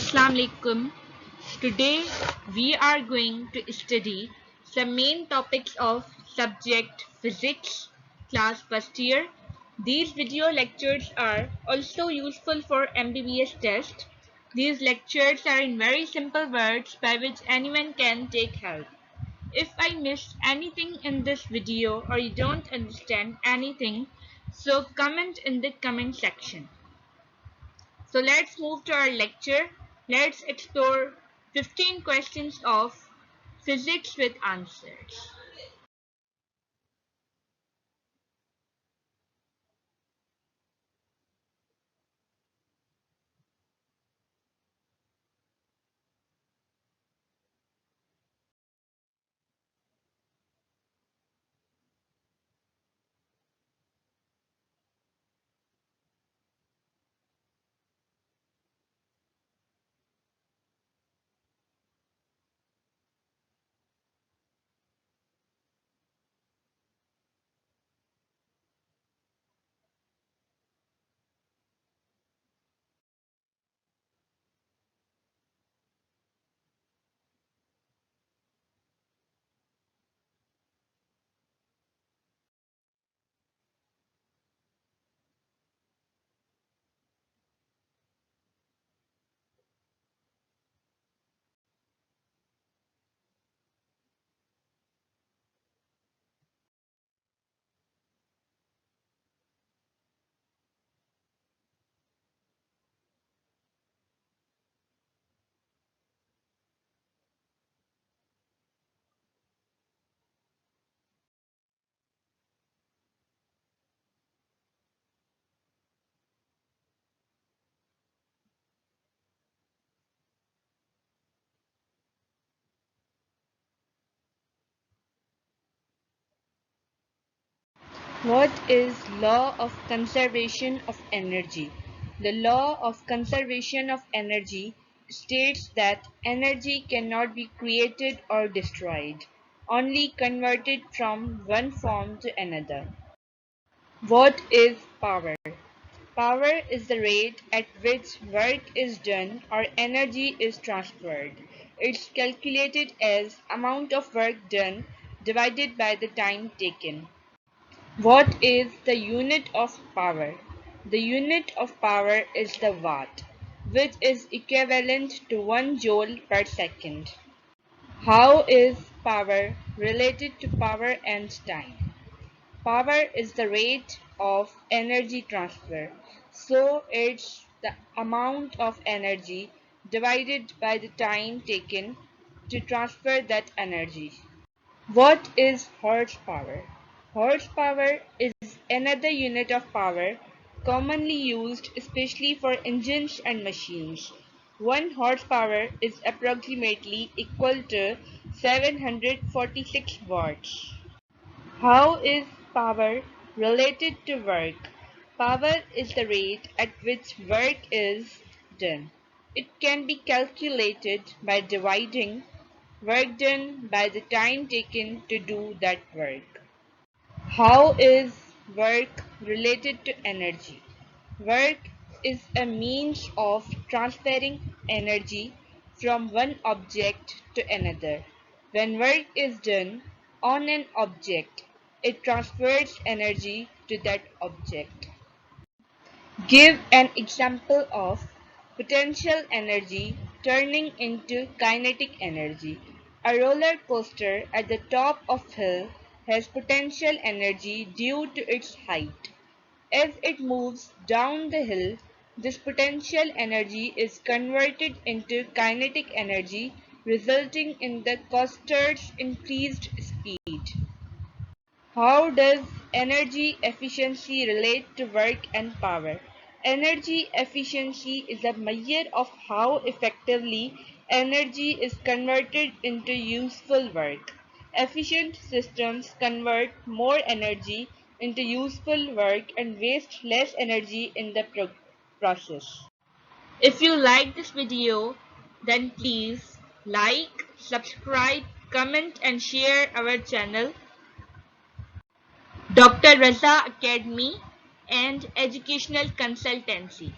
Assalamu alaikum. Today we are going to study some main topics of subject physics class first year. These video lectures are also useful for MBBS test. These lectures are in very simple words by which anyone can take help. If I missed anything in this video or you don't understand anything, so comment in the comment section. So let's move to our lecture. Let's explore 15 questions of physics with answers. What is law of conservation of energy? The law of conservation of energy states that energy cannot be created or destroyed, only converted from one form to another. What is power? Power is the rate at which work is done or energy is transferred. It's calculated as amount of work done divided by the time taken. What is the unit of power? The unit of power is the watt, which is equivalent to 1 joule per second. How is power related to power and time? Power is the rate of energy transfer, so it's the amount of energy divided by the time taken to transfer that energy. What is horsepower? Horsepower is another unit of power commonly used especially for engines and machines. 1 horsepower is approximately equal to 746 watts. How is power related to work? Power is the rate at which work is done. It can be calculated by dividing work done by the time taken to do that work. How is work related to energy? Work is a means of transferring energy from one object to another. When work is done on an object, it transfers energy to that object. Give an example of potential energy turning into kinetic energy. A roller coaster at the top of hill has potential energy due to its height. As it moves down the hill, this potential energy is converted into kinetic energy, resulting in the coaster's increased speed. How does energy efficiency relate to work and power? Energy efficiency is a measure of how effectively energy is converted into useful work. Efficient systems convert more energy into useful work and waste less energy in the process. If you like this video, then please like, subscribe, comment and share our channel. Dr. Raza Academy and Educational Consultancy.